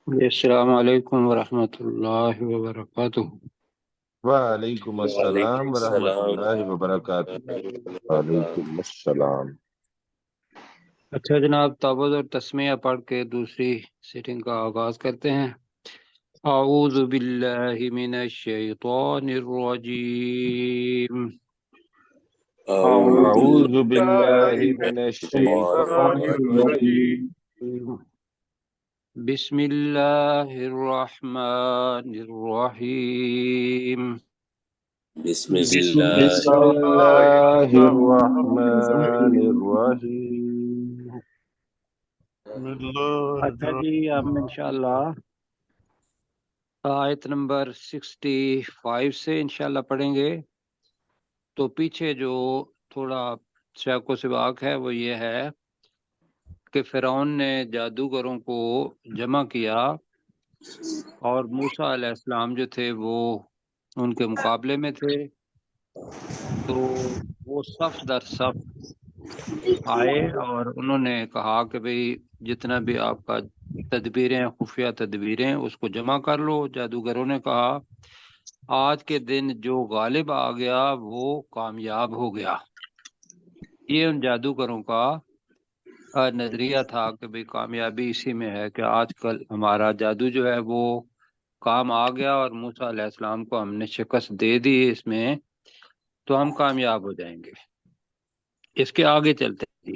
السلام علیکم ورحمۃ اللہ وبرکاتہ۔ وعلیکم وعلیکم السلام ورحمۃ السلام اللہ وبرکاتہ۔ وعلیکم السلام۔ اچھا جناب، تعوذ اور تسمیہ پڑھ کے دوسری سیٹنگ کا آغاز کرتے ہیں۔ اعوذ باللہ من الشیطان الرجیم۔ اعوذ اعوذ باللہ باللہ من من الشیطان الشیطان الرجیم۔ الرجیم۔ بسم اللہ الرحمن الرحیم۔ بسم بسم اللہ بسم اللہ اللہ الرحمن الرحمن الرحیم۔ الرحیم۔ اچھا جی، ہم انشاءاللہ آیت نمبر 65 سے انشاءاللہ پڑھیں گے۔ تو پیچھے جو تھوڑا شک و سباق ہے وہ یہ ہے کہ فرعون نے جادوگروں کو جمع کیا اور موسیٰ علیہ السلام جو تھے وہ ان کے مقابلے میں تھے، تو وہ صف در صف آئے اور انہوں نے کہا کہ بھئی جتنا بھی آپ کا تدبیریں، خفیہ تدبیریں، اس کو جمع کر لو۔ جادوگروں نے کہا آج کے دن جو غالب آ گیا وہ کامیاب ہو گیا۔ یہ ان جادوگروں کا نظریہ تھا کہ بھئی کامیابی اسی میں ہے کہ آج کل ہمارا جادو جو ہے وہ کام آ گیا اور موسیٰ علیہ السلام کو ہم نے شکست دے دی اس میں، تو ہم کامیاب ہو جائیں گے۔ اس کے آگے چلتے ہیں۔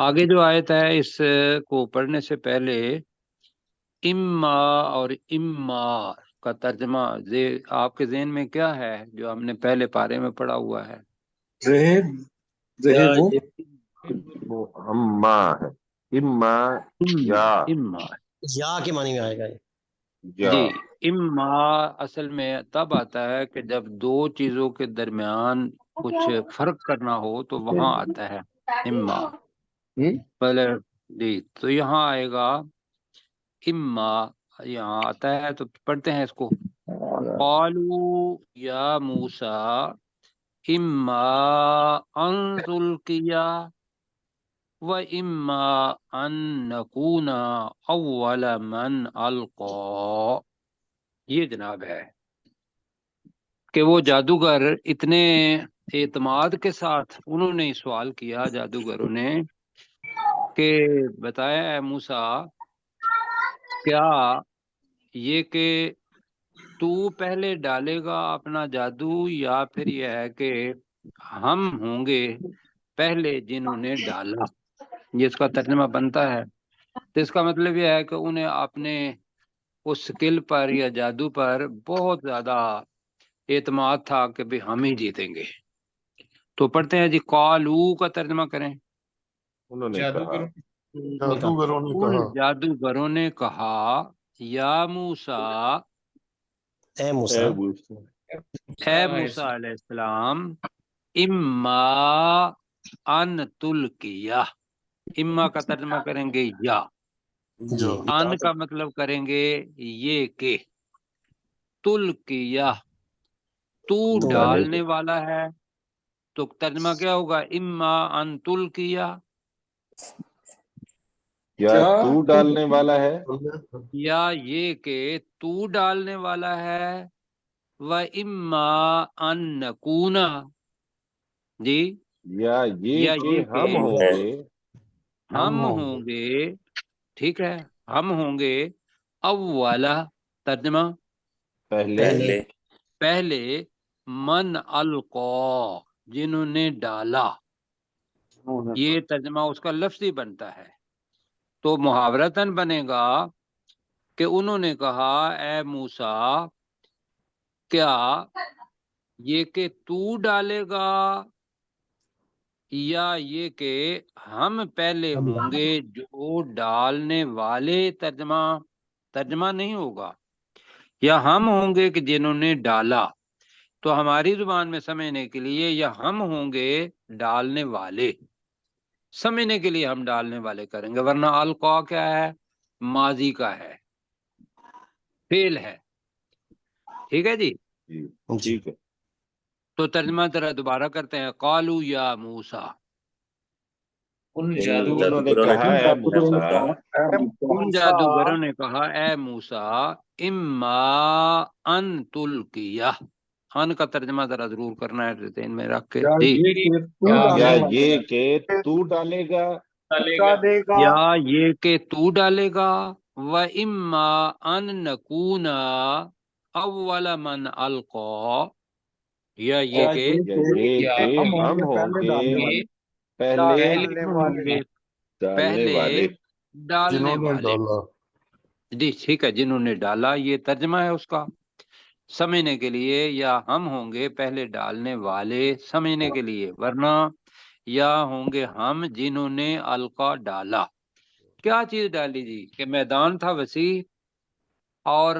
آگے جو آیت ہے اس کو پڑھنے سے پہلے اما اور اما کا ترجمہ آپ کے ذہن میں کیا ہے جو ہم نے پہلے پارے میں پڑھا ہوا ہے؟ وہ اما ہے، اما یا اما یا کے معنی میں آئے گا یہ۔ یا۔ جی، اما اصل میں تب آتا ہے کہ جب دو چیزوں کے درمیان کچھ فرق کرنا ہو تو وہاں آتا ہے اما۔ پہلے جی، تو یہاں آئے گا اما، یہاں آتا ہے تو پڑھتے ہیں اس کو۔ قالوا یا موسیٰ اما ان تلقیا و اما ان نکون اول من القا۔ یہ جناب ہے کہ وہ جادوگر اتنے اعتماد کے ساتھ انہوں نے سوال کیا، جادوگروں نے، کہ بتایا اے موسیٰ کیا یہ کہ تو پہلے ڈالے گا اپنا جادو یا پھر یہ ہے کہ ہم ہوں گے پہلے جنہوں نے ڈالا؟ یہ اس کا ترجمہ بنتا ہے۔ تو اس کا مطلب یہ ہے کہ انہیں اپنے اس سکل پر یا جادو پر بہت زیادہ اعتماد تھا کہ بھی ہم ہی جیتیں گے۔ تو پڑھتے ہیں جی، قالو کا ترجمہ کریں۔ انہوں نے کہا، ان جادوگروں نے کہا یا موسیٰ، اے اے موسیٰ، موسیٰ، اے موسیٰ علیہ السلام، اما ان تلقیا، اما کا ترجمہ کریں گے یا، جی ان کا مطلب کریں گے یہ کہ، تلقیا تو تو ڈالنے والا ہے، تو ترجمہ کیا ہوگا؟ اما ان تلقیا، کیا تو ڈالنے والا ہے، یا یہ کہ تو ڈالنے والا ہے، و اما ان نکونا، جی، یا یا یہ کہ یہ کہ ہم ہوں گے، ہم ہوں گے، ٹھیک ہے، ہم ہوں گے اولا، ترجمہ پہلے پہلے پہلے، من القا، جنہوں نے ڈالا۔ یہ ترجمہ اس کا لفظی بنتا ہے، تو محاورتاً بنے گا کہ انہوں نے کہا اے موسیٰ کیا یہ کہ تو ڈالے گا یا یہ کہ ہم پہلے ہوں گے جو ڈالنے والے، ترجمہ نہیں ہوگا، یا ہم ہوں گے کہ جنہوں نے ڈالا۔ تو ہماری زبان میں سمجھنے کے لیے یا ہم ہوں گے ڈالنے والے، سمجھنے کے لیے ہم ڈالنے والے کریں گے، ورنہ القا کیا ہے؟ ماضی کا ہے، فعل ہے، ٹھیک ہے جی۔ جی جی ٹھیک ہے۔ تو ترجمہ ذرا دوبارہ کرتے ہیں۔ قالو یا موسیٰ، ان انہوں نے جادوگروں نے کہا اے موسیٰ ان جادوگروں نے کہا اے موسیٰ اما ان تلقیہ، ان کا ترجمہ ذرا ضرور کرنا ہے ذہن میں رکھ کے جی، یا یہ کہ تو ڈالے گا یا یہ کہ تو ڈالے گا، و اما ان نکون اول من القا، یا یہ کہ یا یہ کہ ہم ہوں گے پہلے ڈالنے والے ڈالنے والے، جی ٹھیک ہے، جنہوں نے ڈالا، یہ ترجمہ ہے اس کا سمجھنے کے لیے، یا ہم ہوں گے پہلے ڈالنے والے سمجھنے کے لیے، ورنہ یا ہوں گے ہم جنہوں نے القا ڈالا۔ کیا چیز ڈالی جی؟ کہ میدان تھا وسیع، اور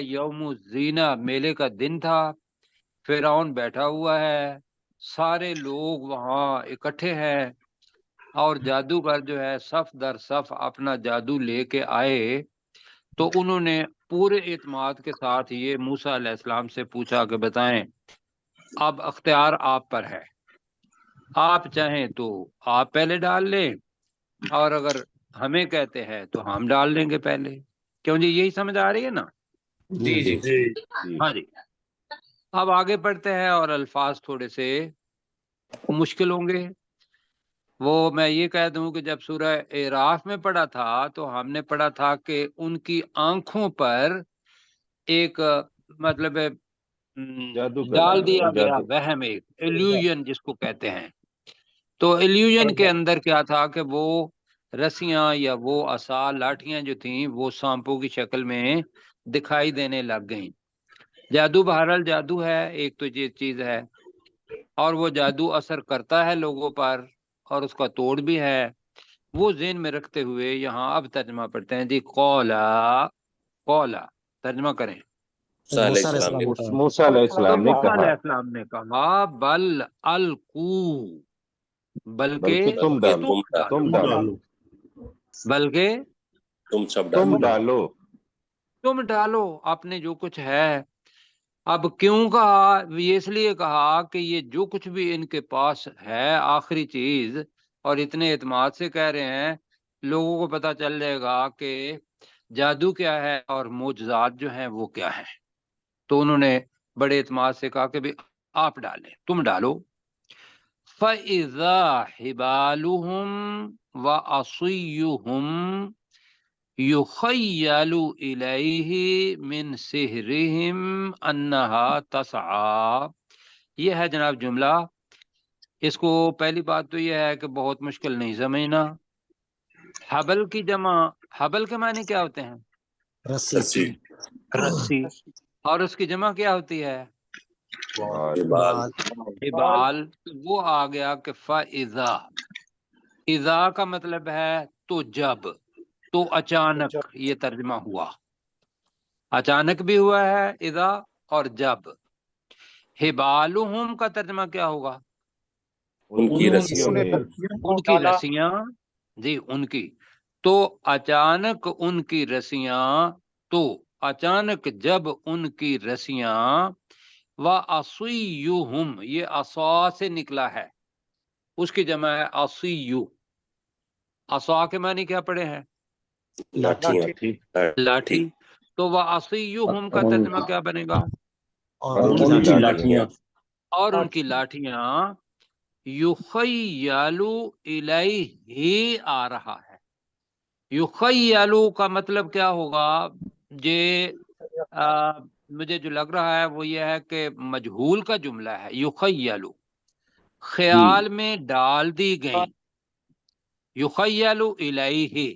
یوم الزینہ میلے کا دن تھا، فرعون بیٹھا ہوا ہے، سارے لوگ وہاں اکٹھے ہیں، اور جادوگر جو ہے صف در صف اپنا جادو لے کے آئے، تو انہوں نے پورے اعتماد کے ساتھ یہ موسیٰ علیہ السلام سے پوچھا کہ بتائیں اب اختیار آپ پر ہے، آپ چاہیں تو آپ پہلے ڈال لیں، اور اگر ہمیں کہتے ہیں تو ہم ڈال دیں گے پہلے۔ کیوں جی، یہی سمجھ آ رہی ہے نا؟ جی ہاں جی، اب آگے پڑھتے ہیں، اور الفاظ تھوڑے سے مشکل ہوں گے۔ وہ میں یہ کہہ دوں کہ جب سورہ اعراف میں پڑھا تھا تو ہم نے پڑھا تھا کہ ان کی آنکھوں پر ایک مطلب جادو ڈال دیا گیا جادو وہم، ایک ایلیوژن جس کو کہتے ہیں۔ تو ایلیوژن کے اندر کیا تھا کہ وہ رسیاں یا وہ عصا لاٹھیاں جو تھیں وہ سانپوں کی شکل میں دکھائی دینے لگ گئیں۔ جادو بہرحال جادو ہے، ایک تو یہ چیز ہے، اور وہ جادو اثر کرتا ہے لوگوں پر، اور اس کا توڑ بھی ہے۔ وہ ذہن میں رکھتے ہوئے یہاں اب ترجمہ پڑھتے ہیں جی، قولا، قولا ترجمہ کریں۔ موسیٰ علیہ السلام اس موسیٰ علیہ تو السلام نے موسیٰ علیہ کہا السلام نے کہا بل القو، بلکہ تم ڈالو، تم ڈالو، بلکہ تم سب تم ڈالو۔ ڈالو۔ تم ڈالو اپنے جو کچھ ہے۔ اب کیوں کہا؟ یہ اس لیے کہا کہ یہ جو کچھ بھی ان کے پاس ہے آخری چیز، اور اتنے اعتماد سے کہہ رہے ہیں، لوگوں کو پتہ چل جائے گا کہ جادو کیا ہے اور معجزات جو ہیں وہ کیا ہیں۔ تو انہوں نے بڑے اعتماد سے کہا کہ بھی آپ ڈالیں، تم ڈالو۔ فَإِذَا حِبَالُهُمْ وَعَصِيُّهُمْ يُخَيَّلُ إِلَيْهِ مِنْ سِحْرِهِمْ أَنَّهَا تَسْعَى، یہ ہے جناب جملہ۔ اس کو پہلی بات تو یہ ہے کہ بہت مشکل نہیں سمجھنا۔ حبل کی جمع، حبل کے معنی کیا ہوتے ہیں؟ رسی، رسی، اور اس کی جمع کیا ہوتی ہے؟ بال، حبال۔ وہ آ گیا کہ فَإِذَا، اذا کا مطلب ہے تو جب، تو اچانک، یہ ترجمہ ہوا، اچانک بھی ہوا ہے اذا اور جب۔ حبالہم کا ترجمہ کیا ہوگا؟ ان کی رسیوں میں، ان کی رسیاں، جی ان کی۔ تو اچانک ان کی رسیاں، تو اچانک جب ان کی رسیاں، وَعَصِيُّهُمْ، یہ عصا سے نکلا ہے، اس کی جمع ہے عصیو۔ عصا کے معنی کیا پڑے ہیں؟ لاٹھیاں، لاٹھی۔ تو وَعَصِيُّهُمْ کا ترجمہ کیا بنے گا؟ اور اور ان کی لاٹھیاں، اور ان کی لاٹھیاں، یخیلو الیہ آ رہا ہے۔ یخیلو کا مطلب کیا ہوگا؟ مجھے جو لگ رہا ہے وہ یہ ہے کہ مجہول کا جملہ ہے۔ یخیلو خیال میں ڈال دی گئیں، یخیلو الیہ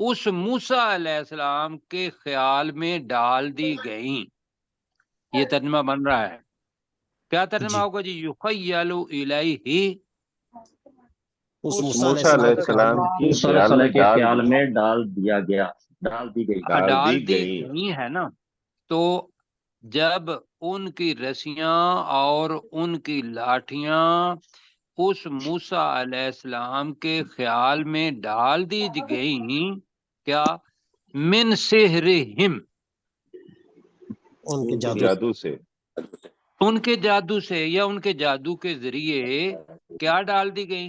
اس موسیٰ علیہ السلام کے خیال میں ڈال دی گئیں، یہ ترجمہ بن رہا ہے۔ کیا ترجمہ ہوگا جی؟ یخیل الیہ، اس اس موسیٰ موسیٰ علیہ السلام کی خیال میں خیال میں ڈال دیا گیا، ڈال دی گئی۔ ڈال دی گئی ہے نا۔ تو جب ان کی رسیاں اور ان کی لاٹھیاں اس موسیٰ علیہ السلام کے خیال میں ڈال دی گئیں، کیا؟ من سحرہم، ان کے جادو سے، ان کے جادو سے، یا ان کے جادو کے ذریعے کیا ڈال دی گئی؟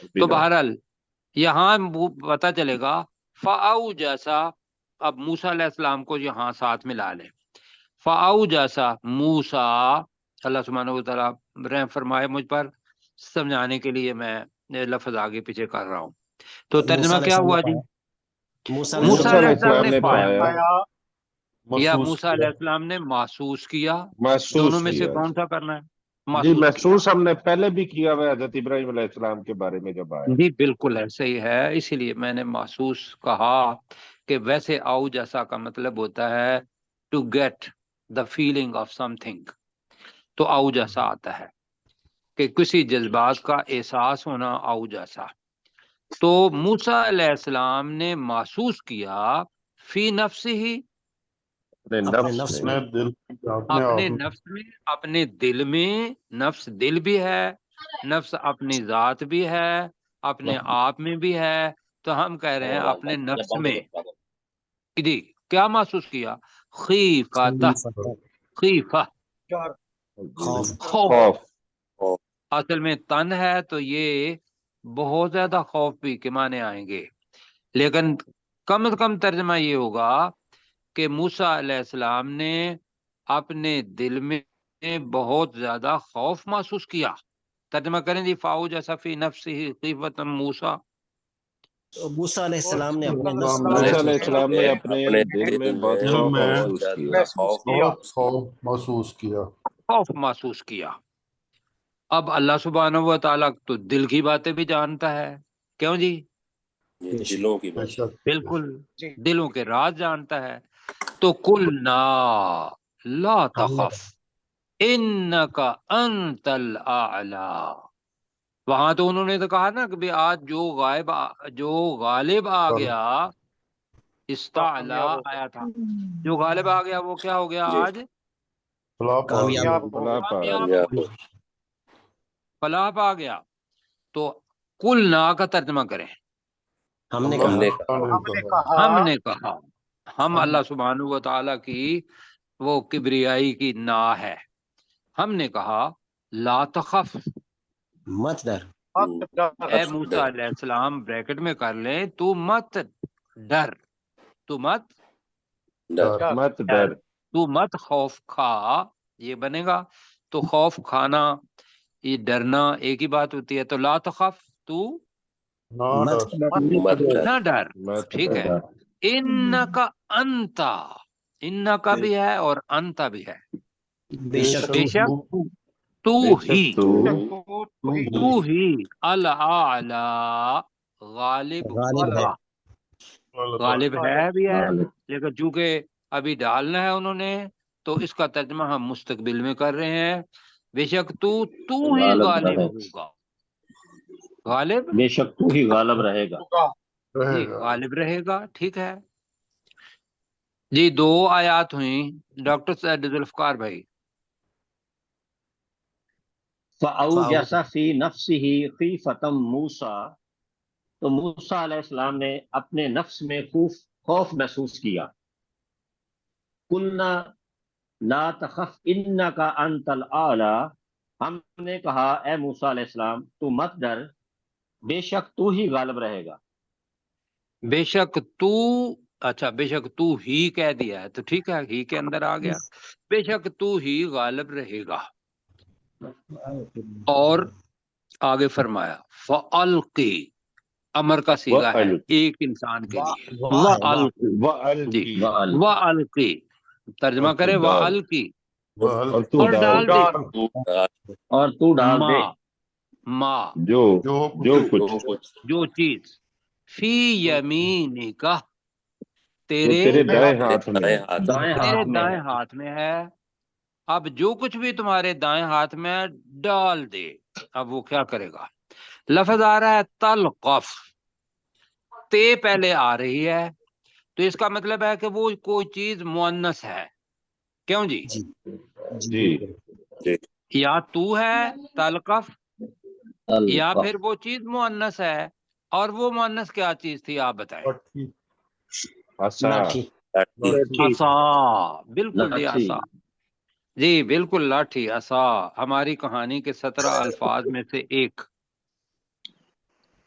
تو بہرحال یہاں پتا چلے گا فاؤ جیسا، اب موسیٰ علیہ السلام کو یہاں ساتھ ملا لیں، فاؤ جیسا موسیٰ، اللہ سبحانہ و تعالیٰ رحم فرمائے مجھ پر، سمجھانے کے لیے میں لفظ آگے پیچھے کر رہا ہوں. تو ترجمہ کیا ہوا جی؟ موسیٰ موسیٰ علیہ السلام نے پایا یا محسوس موسیٰ علیہ السلام نے محسوس کیا، محسوس دونوں میں سے کیا. کون سا کرنا ہے؟ جی محسوس محسوس ہم نے پہلے بھی کیا ہوا ہے حضرت ابراہیم علیہ السلام کے بارے میں جب آیا. جی بالکل ایسا ہی ہے، اسی لیے میں نے محسوس کہا کہ ویسے آؤ جیسا کا مطلب ہوتا ہے to get the feeling of something, تو آؤ جیسا آتا ہے کہ کسی جذبات کا احساس ہونا، آؤ جیسا. تو موسیٰ علیہ السلام نے محسوس کیا فی نفس ہی، اپنے نفس میں. اپنے نفس میں، اپنے دل میں. نفس دل بھی ہے، نفس اپنی ذات بھی ہے، اپنے آپ میں بھی ہے. تو ہم کہہ رہے ہیں اپنے نفس میں. جی کیا محسوس کیا؟ خیفہ، خیفہ خوف. اصل میں تن ہے تو یہ بہت زیادہ خوف بھی کے معنی آئیں گے، لیکن کم از کم ترجمہ یہ ہوگا کہ موسیٰ علیہ السلام نے اپنے دل میں بہت زیادہ خوف محسوس کیا. ترجمہ کریں جی، فاؤ جیسا فی نفسہ خیفۃ موسیٰ. موسیٰ علیہ السلام نے اپنے نفس موسیٰ علیہ السلام نے اپنے دل میں بہت خوف محسوس کیا. محسوس کیا. خوف محسوس کیا. اب اللہ سبحانہ و تعالیٰ تو دل کی باتیں بھی جانتا ہے، کیوں جی؟ دلوں کی بات. بالکل دلوں کے راز جانتا ہے. تو قلنا لا تخف انک انت الاعلی. وہاں تو انہوں نے تو کہا نا کہ آج جو غالب آ گیا، استعلا آیا تھا، جو غالب آ گیا وہ کیا ہو گیا؟ آج کامیاب فلاح پا گیا. تو قلنا کا ترجمہ کریں. ہم نے کہا، ہم اللہ سبحانہ و تعالیٰ کی وہ کبریائی کی نا ہے. ہم نے کہا لا تخف، مت ڈر. اے موسیٰ علیہ السلام بریکٹ میں کر لیں، تو مت ڈر، تو مت ڈر. تو مت خوف کھا، یہ بنے گا. تو خوف کھانا، یہ ڈرنا ایک ہی بات ہوتی ہے. تو لا تخف، تو نہ ڈر. ٹھیک ہے. انکا انتا، انکا بھی ہے اور انتا بھی ہے. بے شک بے شک تو ہی الاعلی غالب ہوگا. غالب ہے بھی ہے، لیکن چونکہ ابھی ڈالنا ہے انہوں نے، تو اس کا ترجمہ ہم مستقبل میں کر رہے ہیں. بے شک تو ہی غالب ہوگا. غالب، بے شک تو ہی غالب رہے گا. جی غالب رہے گا. ٹھیک ہے جی. 2 آیات ہوئیں. ڈاکٹر سعید ذوالفقار بھائی. فَأَوْجَسَ فِي نَفْسِهِ خِیفَةً مُوسَىٰ، تو موسیٰ علیہ السلام نے اپنے نفس میں خوف محسوس کیا. قُلْنَا لَا تَخَفْ إِنَّكَ أَنْتَ الْأَعْلَىٰ، ہم نے کہا اے موسیٰ علیہ السلام تو مت ڈر، بے شک تو ہی غالب رہے گا. بے شک تو، اچھا بے شک تو ہی کہہ دیا ہے تو ٹھیک ہے، ہی کے اندر آ گیا. بے شک تو ہی غالب رہے گا. اور آگے فرمایا فَأَلْقِ، امر کا صیغہ ہے ایک انسان کے لیے. جی وَأَلْقِ، ترجمہ کرے وَأَلْقِ، اور ڈال دے. اور تو ڈال دے ما جو چیز فی یمینک، تیرے دائیں ہاتھ میں ہے. اب جو کچھ بھی تمہارے دائیں ہاتھ میں ڈال دے. اب وہ کیا کرے گا؟ لفظ آ رہا ہے تلقف، تے پہلے آ رہی ہے، تو اس کا مطلب ہے کہ وہ کوئی چیز مؤنث ہے. کیوں جی؟ یا تو ہے تلقف، یا پھر وہ چیز مؤنث ہے. اور وہ مؤنث کیا چیز تھی آپ بتائیں؟ عصا. بالکل جی عصا، جی بالکل لاٹھی، عصا ہماری کہانی کے 17 الفاظ میں سے ایک.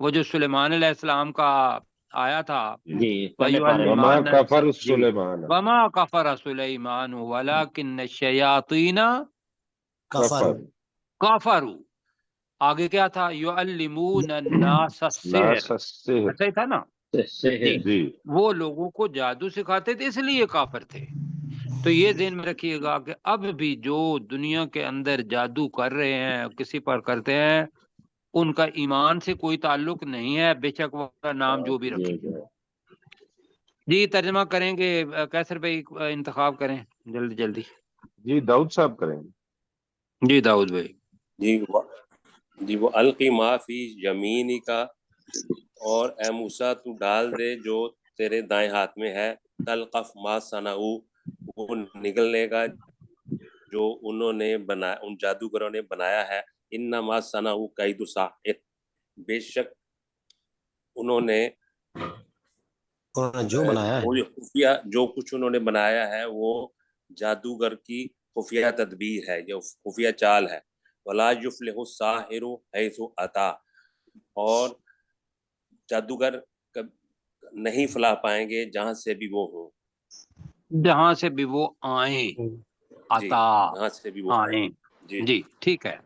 وہ جو سلیمان علیہ السلام کا آیا تھا جی پہلے پارے میں وما وَيُعَلِّمَانَ کفر سلیمان وما کفر سلیمان ولکن الشیاطین کفر کفروا، آگے کیا تھا؟ یعلمون الناس السحر، ناس السحر ایسا ہی تھا نا جی، جی وہ لوگوں کو جادو سکھاتے تھے، اس لیے کافر تھے۔ تو یہ ذہن میں رکھیے گا کہ اب بھی جو دنیا کے اندر جادو کر رہے ہیں، کسی پر کرتے ہیں، ان کا ایمان سے کوئی تعلق نہیں ہے، بے شک وہ نام جو بھی رکھے۔ جی ترجمہ کریں گے، کیسر بھائی انتخاب کریں جلدی جلدی۔ جی داؤد صاحب کریں گے۔ جی داؤد بھائی۔ جی وہ القی ما فی یمینی کا، اور اے موسیٰ تو ڈال دے جو تیرے دائیں ہاتھ میں ہے، تلقف ما صنعوا، وہ نگلنے گا جو انہوں نے بنایا، ان جادوگروں نے بنایا ہے، انما صنعوا کید ساحر، بے شک انہوں نے جو بنایا ہے وہ خفیہ جو کچھ انہوں نے بنایا ہے وہ جادوگر کی خفیہ تدبیر ہے، جو خفیہ چال ہے۔ ولا یفلح الساحر حیث اتا، اور جادوگر نہیں فلاح پائیں گے جہاں سے بھی وہ ہوں، جہاں سے بھی وہ آئیں، جی عطا جہاں سے بھی وہ آئیں، جی جی ٹھیک ہے۔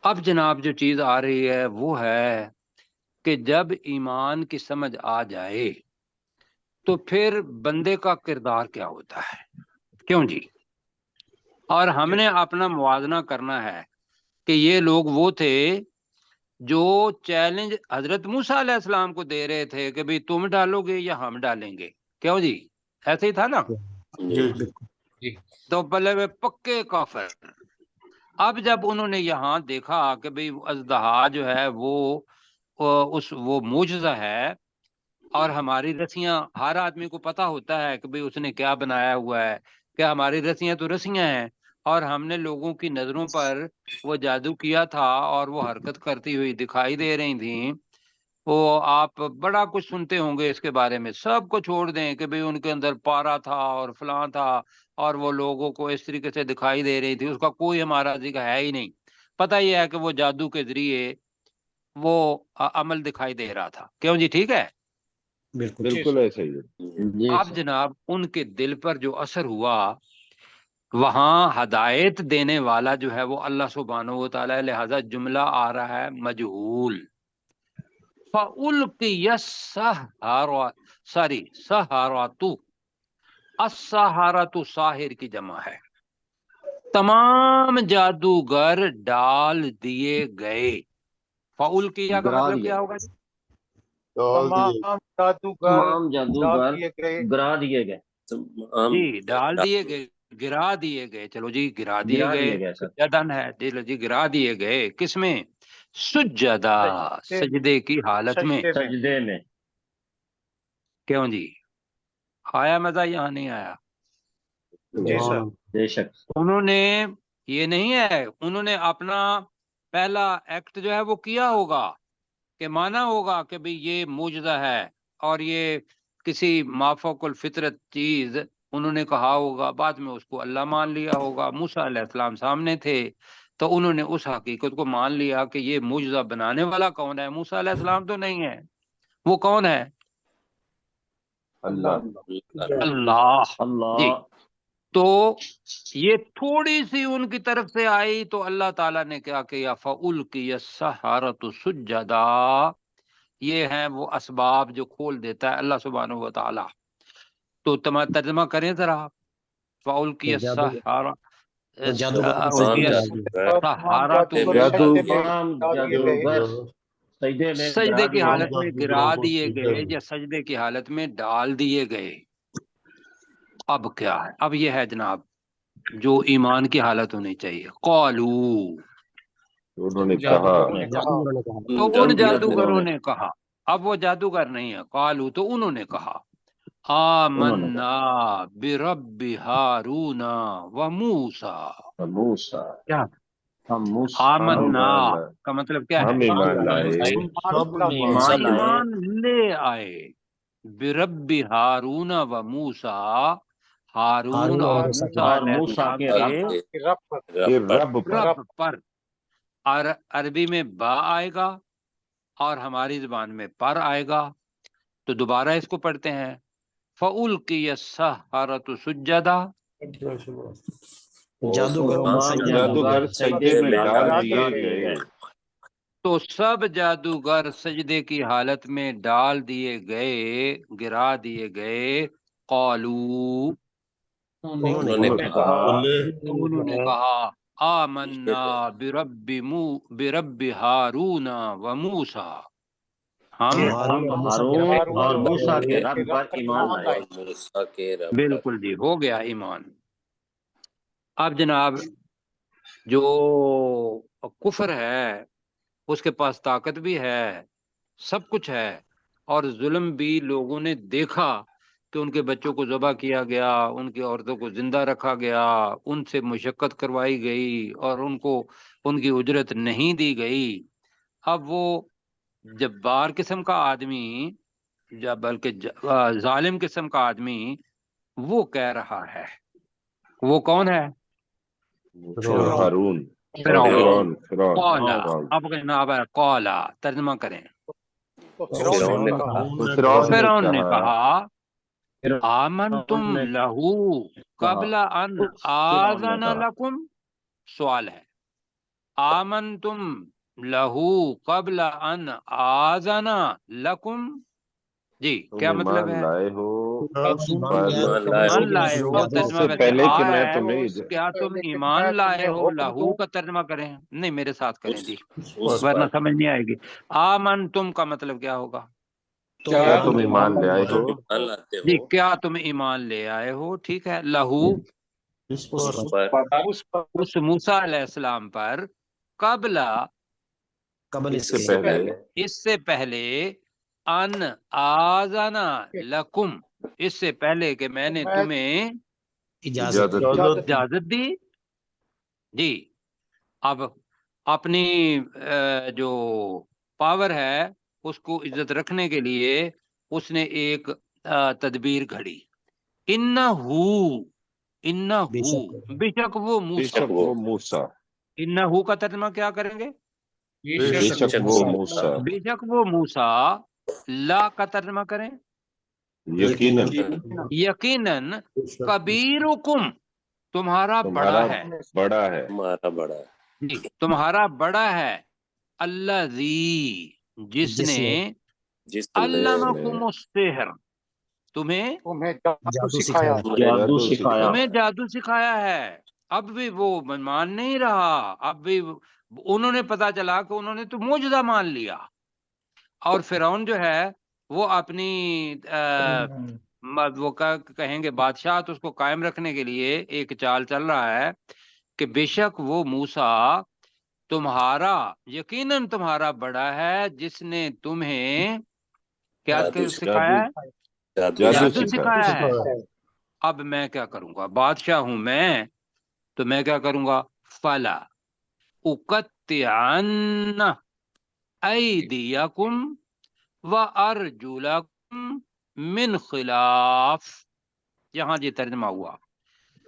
اب جناب جو چیز آ رہی ہے وہ ہے کہ جب ایمان کی سمجھ آ جائے تو پھر بندے کا کردار کیا ہوتا ہے، کیوں جی؟ اور ہم نے اپنا موازنہ کرنا ہے کہ یہ لوگ وہ تھے جو چیلنج حضرت موسیٰ علیہ السلام کو دے رہے تھے کہ بھئی تم ڈالو گے یا ہم ڈالیں گے، کیوں جی؟ ایسے ہی تھا نا؟ جی جی تو پہلے وہ پکے کافر۔ اب جب انہوں نے یہاں دیکھا کہ بھئی اژدہا جو ہے وہ معجزہ ہے، اور ہماری رسیاں، ہر آدمی کو پتا ہوتا ہے کہ بھئی اس نے کیا بنایا ہوا ہے، کہ ہماری رسیاں تو رسیاں ہیں، اور ہم نے لوگوں کی نظروں پر وہ جادو کیا تھا اور وہ حرکت کرتی ہوئی دکھائی دے رہی تھیں۔ وہ آپ بڑا کچھ سنتے ہوں گے اس کے بارے میں، سب کو چھوڑ دیں کہ بھئی ان کے اندر پارا تھا اور فلاں تھا، اور وہ لوگوں کو اس طریقے سے دکھائی دے رہی تھی، اس کا کوئی ہمارا ذکر ہے ہی نہیں۔ پتہ یہ ہے کہ وہ جادو کے ذریعے وہ عمل دکھائی دے رہا تھا، کیوں جی؟ ٹھیک ہے۔ بالکل ایسے ہی ہے۔ جی اب جناب ان کے دل پر جو اثر ہوا، وہاں ہدایت دینے والا جو ہے وہ اللہ سبحانہ و تعالی، لہذا جملہ آ رہا ہے مجہول۔ فَأُلْقِيَ السَّحَرَةُ، السَّحَرَةُ ساحر کی جمع ہے، تمام جادوگر ڈال دیے گئے۔ فَأُلْقِيَ کا گرا مطلب دیا کیا ہوگا جی؟ ڈال دیے تمام جادوگر گرا دیے گئے، جی ڈال دیے گئے، گرا دیے گئے، چلو جی گرا دیے گرا گئے، دیے گئے سر، سجدن ہے جی گرا دیے گئے، کس میں؟ سجدہ، سجدے کی حالت میں، سجدے میں۔ کیوں جی؟ آیا مزہ؟ یہاں نہیں آیا؟ بے شک انہوں نے، یہ نہیں ہے انہوں نے اپنا پہلا ایکٹ جو ہے وہ کیا ہوگا کہ مانا ہوگا کہ بھئی یہ معجزہ ہے اور یہ کسی مافوق الفطرت چیز انہوں نے کہا ہوگا، بعد میں اس کو اللہ مان لیا ہوگا۔ موسیٰ علیہ السلام سامنے تھے تو انہوں نے اس حقیقت کو مان لیا کہ یہ معجزہ بنانے والا کون ہے؟ موسیٰ علیہ السلام تو نہیں ہے، وہ کون ہے؟ اللہ اللہ۔ اللہ۔ جی تو یہ تھوڑی سی ان کی طرف سے آئی تو اللہ تعالیٰ نے کیا کیا؟ فَأُلْقِيَ السَّحَرَةُ سُجَّدًا، یہ ہیں وہ اسباب جو کھول دیتا ہے اللہ سبحانہ و تعالیٰ۔ تو ترجمہ کریں ذرا، فَأُلْقِيَ السَّحَرَةُ تمام جادوگر سجدے میں گرا سجدے کی دیے تمام گئے، حالت میں جادوگروں گرا کو دیے سجدہ گئے میں یا سجدے کی حالت میں ڈال دیے گئے۔ اب کیا ہے؟ اب یہ ہے جناب جو ایمان کی حالت ہونی چاہیے۔ قالو، انہوں نے کہا، تو ان جادوگروں نے کہا، اب وہ جادوگر نہیں ہے، قالو تو انہوں نے کہا، آمنا برب ہارون و موسیٰ، موسیٰ، کیا ہم ہم آمنا ایمان لائے، کا مطلب کیا ہے؟ ہم ایمان لائے، سب ایمان لائے ایمان لے آئے، برب ہارون و موسیٰ، ہارون اور موسیٰ اور علیہ موسیٰ السلام کے کے کہ رب پر رب پر، اور عربی میں با آئے گا اور ہماری زبان میں پر آئے گا. تو دوبارہ اس کو پڑھتے ہیں. فَأُلْقِيَ السَّحَرَةُ سُجَّدًا. جادوگر سجدے میں ڈال دیے گئے. تو سب جادوگر سجدے کی حالت میں ڈال دیے گئے، گرا دیے گئے. قالو، انہوں نے کہا آمنا برب ہارون و موسیٰ، ہم ہارون اور موسیٰ کے رب پر ایمان لائے. موسیٰ کے رب. بالکل جی، ہو گیا ایمان. اب جناب جو کفر ہے اس کے پاس طاقت بھی ہے، سب کچھ ہے، اور ظلم بھی لوگوں نے دیکھا کہ ان کے بچوں کو ذبح کیا گیا، ان کی عورتوں کو زندہ رکھا گیا، ان سے مشقت کروائی گئی اور ان کو ان کی اجرت نہیں دی گئی. اب وہ جبار قسم کا آدمی، بلکہ ظالم قسم کا آدمی، وہ کہہ رہا ہے. وہ کون ہے؟ ہارون. فرعون. فرعون. قالا، اب جناب قالا ترجمہ کریں. فرعون نے کہا آمنتم لہو قبل ان آذن لکم. سوال ہے، آمنتم لہو قبل ان آذن لکم، جی کیا مطلب ہے؟ لائے ہو ایمان لائے ہو، ترجمہ ویسے پہلے کہ میں ہے، تمہیں کیا تم ایمان لائے ہو. لہو کا ترجمہ کریں، نہیں میرے ساتھ کریں جی، ورنہ سمجھ نہیں آئے گی. آمن تم کا مطلب کیا ہوگا؟ کیا تم ایمان لے آئے ہو. جی کیا تم ایمان لے آئے ہو، ٹھیک ہے. لہو اس موسیٰ علیہ السلام پر، قبل اس سے پہلے، ان آذنا لکم اس سے پہلے کہ میں نے تمہیں اجازت دی. جی اب اپنی جو پاور ہے اس کو عزت رکھنے کے لیے اس نے ایک تدبیر گھڑی. بے شک وہ موسیٰ. انہو کا ترجمہ کیا کریں گے؟ بے شک وہ موسیٰ. لا کا ترجمہ کریں. یقیناً کبیرکم تمہارا بڑا ہے. ہمارا بڑا ہے. جی تمہارا بڑا ہے. الذی جس نے علمکم السحر تمہیں جادو سکھایا ہے. اب بھی وہ مان نہیں رہا، اب بھی انہوں نے پتا چلا کہ انہوں نے تو معجزہ مان لیا. اور فرعون جو ہے وہ اپنی وہ کہیں گے بادشاہت اس کو قائم رکھنے کے لیے ایک چال چل رہا ہے کہ بے شک وہ موسیٰ تمہارا، یقیناً تمہارا بڑا ہے، جس نے تمہیں کیا سکھایا ہے؟ جادو سکھایا ہے. اب میں کیا کروں گا؟ بادشاہ ہوں میں، تو میں کیا کروں گا؟ فلا اقطعن ایدیکم وارجلکم من خلاف. یہاں جی ترجمہ ہوا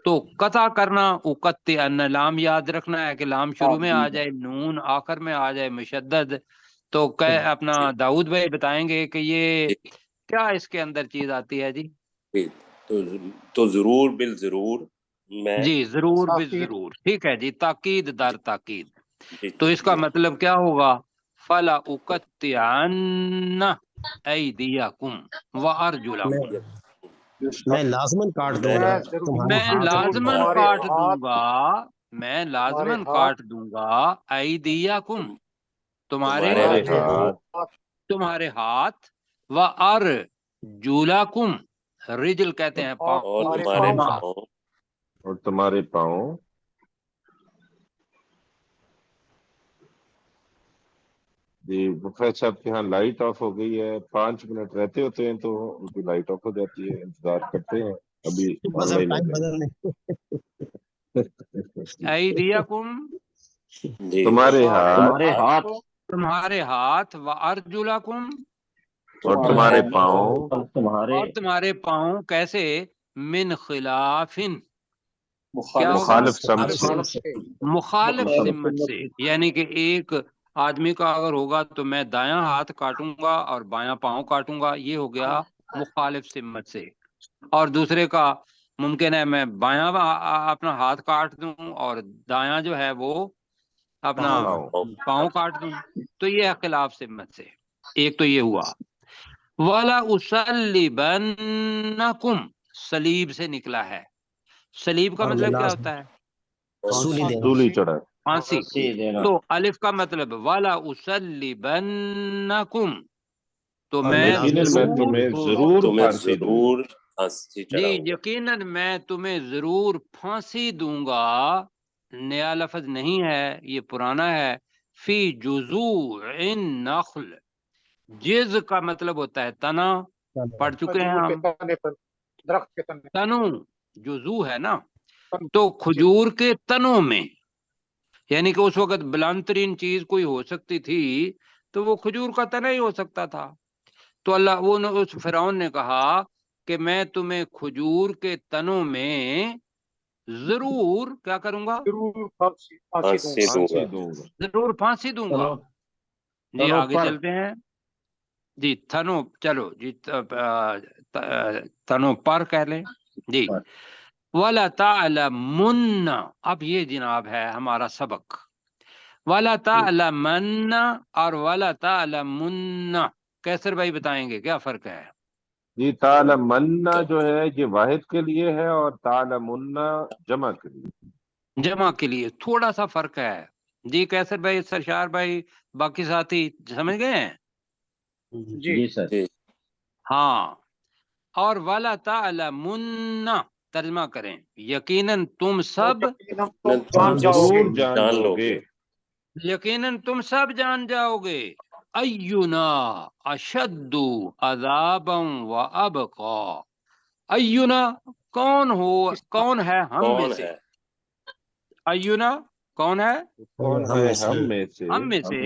تو قطع کرنا. اقطعن لام یاد رکھنا ہے کہ لام شروع میں آ جائے، نون آخر میں آ جائے مشدد. تو اپنا داؤد بھائی بتائیں گے کہ یہ کیا اس کے اندر چیز آتی ہے جی؟ تو ضرور بالضرور میں، جی ضرور بالضرور، ٹھیک ہے جی، تاکید در تاکید. تو اس کا مطلب کیا ہوگا؟ فلا اقطعن ایدیکم وارجلکم. میں لازمن کاٹ دوں گا میں لازمن کاٹ دوں گا، میں لازمن کاٹ دوں گا. ایدیکم تمہارے ہاتھ، وارجلکم رجل کہتے ہیں پاؤں، اور تمہارے پاؤں. جی مفید صاحب کے ہاں لائٹ آف ہو گئی ہے. 5 منٹ رہتے ہوتے ہیں تو ان کی لائٹ آف ہو جاتی ہے. انتظار کرتے ہیں ابھی آن لائن ہو جائے. ایدیکم تمہارے ہاتھ، وارجلکم اور تمہارے پاؤں، اور تمہارے پاؤں کیسے؟ من خلاف مخالف سمت سے، مخالف سمت سے، یعنی کہ ایک آدمی کا اگر ہوگا تو میں دایاں ہاتھ کاٹوں گا اور بایاں پاؤں کاٹوں گا، یہ ہو گیا مخالف سمت سے. اور دوسرے کا ممکن ہے میں بایاں اپنا ہاتھ کاٹ دوں اور دایاں جو ہے وہ اپنا پاؤں کاٹ دوں، تو یہ ہے خلاف سمت سے. ایک تو یہ ہوا. وَلَا أُصَلِّبَنَّكُمْ سلیب سے نکلا ہے. سلیب کا مطلب کیا ہوتا ہے؟ سولی چڑھا. پھانسی. دینا. تو الف کا مطلب وَلَا أُصَلِّبَنَّكُمْ تو میں یقیناً میں تمہیں ضرور تمہیں پھانسی دوں گا. ضرور پھانسی جی چڑھاؤں گا. یقیناً میں تمہیں ضرور پھانسی دوں گا. نیا لفظ نہیں ہے، یہ پرانا ہے. فی جذوع النخل. جز کا مطلب ہوتا ہے تنا، پڑھ چکے ہیں ہم. درخت کے تنے. تنو جذوع ہے نا، تو کھجور کے تنوں میں، یعنی کہ اس وقت بلند ترین چیز کوئی ہو سکتی تھی تو وہ کھجور کا تنا ہی ہو سکتا تھا. تو اللہ اس فرعون نے کہا کہ میں تمہیں کھجور کے تنوں میں ضرور کیا کروں گا؟ ضرور پھانسی دوں گا. ضرور پھانسی دوں گا. جی آگے چلتے ہیں. جی تھنوں، چلو جی تنوں پر کہہ لیں جی. وَلَتَعْلَمُنَّ اب یہ جناب ہے ہمارا سبق. وَلَتَعْلَمَنَّ اور وَلَتَعْلَمُنَّ کیسر بھائی بتائیں گے کیا فرق ہے؟ جی تعلمنا جو ہے یہ واحد کے لیے ہے اور تعلمنا جمع کے لیے. جمع کے لیے تھوڑا سا فرق ہے. جی کیسر بھائی، سرشار بھائی، باقی ساتھی سمجھ گئے ہیں؟ جی سر. ہاں. اور وَلَتَعْلَمُنَّ ترجمہ کریں یقیناً تم سب، ضرور جان لو گے. یقیناً تم سب جان جاؤ گے. اینا اشد عذابا وابقا. اینا کون ہے ہم میں کون سے؟ ہے؟ اینا کون ہے؟ کون ہے ہم میں سے؟ ہم میں سے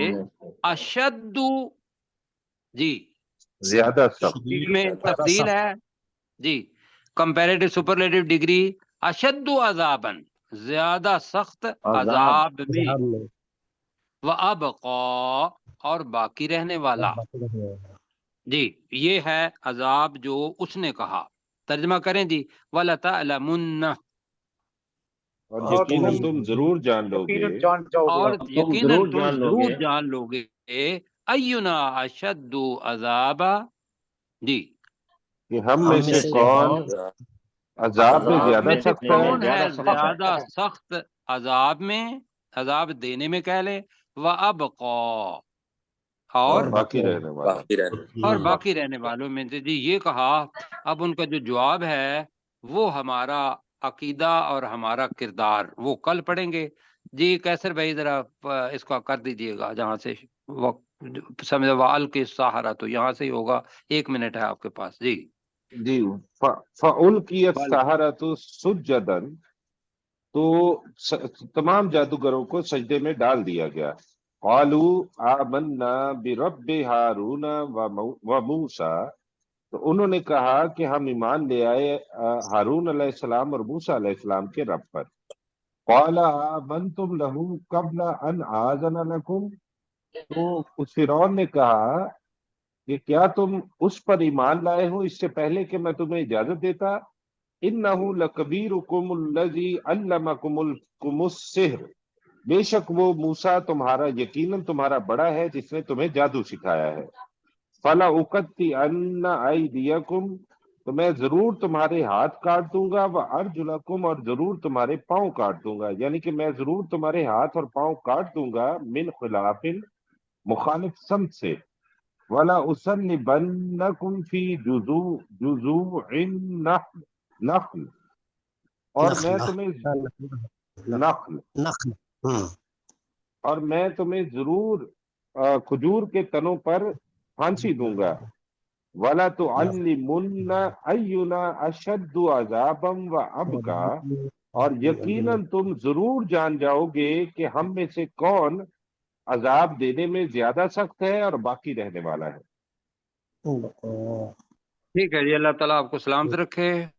اشد جی زیادہ سخت. میں تفضیل ہے جی، کمپیریٹو سپرلیٹو ڈگری. اشد عذابا زیادہ سخت عذاب میں، وابقا اور باقی رہنے والا. جی یہ ہے عذاب جو اس نے کہا. ترجمہ کریں جی. وَلَتَعْلَمُنَّ اور یقیناً تم ضرور جان لو گے. اور یقیناً تم جان لو ضرور گے. جان لو گے. اینا اشد عذابا جی، کہ ہم میں سے کون عذاب میں زیادہ میں سے سخت ہے. کون ہے زیادہ سخت عذاب میں، عذاب دینے میں کہہ لیں. وَأَبْقَى اور باقی رہنے والا. باقی رہنے. اور باقی رہنے والوں میں سے. جی یہ کہا. اب ان کا جو جواب ہے وہ ہمارا عقیدہ اور ہمارا کردار وہ کل پڑھیں گے. جی کیسر بھائی ذرا اس کا کر دیجئے گا جہاں سے وقت سمجھ وال کے سہارا، تو یہاں سے ہی ہوگا. 1 منٹ ہے آپ کے پاس. جی جی فَأُلْقِيَ السَّحَرَةُ سُجَّدًا تو تمام جادوگروں کو سجدے میں ڈال دیا گیا. قَالُوا آمَنَّا بِرَبِّ هَارُونَ وَمُوسَى تو انہوں نے کہا کہ ہم ایمان لے آئے ہارون علیہ السلام اور موسیٰ علیہ السلام کے رب پر. قَالَ آمَنْتُمْ لَهُ قَبْلَ أَنْ آذَنَ لَكُمْ تو اس فرعون نے کہا کہ کیا تم اس پر ایمان لائے ہو اس سے پہلے کہ میں تمہیں اجازت دیتا. انہ لکبیرکم الذی علمکم السحر بے شک وہ موسیٰ تمہارا یقیناً تمہارا بڑا ہے جس نے تمہیں جادو سکھایا ہے. فَلَأُقَطِّعَنَّ أَيْدِيَكُمْ تو میں ضرور تمہارے ہاتھ کاٹ دوں گا. وَأَرْجُلَكُمْ اور ضرور تمہارے پاؤں کاٹ دوں گا. یعنی کہ میں ضرور تمہارے ہاتھ اور پاؤں کاٹ دوں گا من خلاف مخالف سمت سے. وَلَأُصَلِّبَنَّكُمْ فِي جُذُوعِ النَّخْلِ اور میں تمہیں نخل اور میں تمہیں ضرور کھجور کے تنوں پر پھانسی دوں گا. وَلَتُعَلِّمُنَّ أَيُّنَا أَشَدُّ عَذَابًا وَأَبْقَىٰ اور یقیناً تم ضرور جان جاؤ گے کہ ہم میں سے کون عذاب دینے میں زیادہ سخت ہے اور باقی رہنے والا ہے. ٹھیک ہے جی. اللہ تعالیٰ آپ کو سلامت رکھے.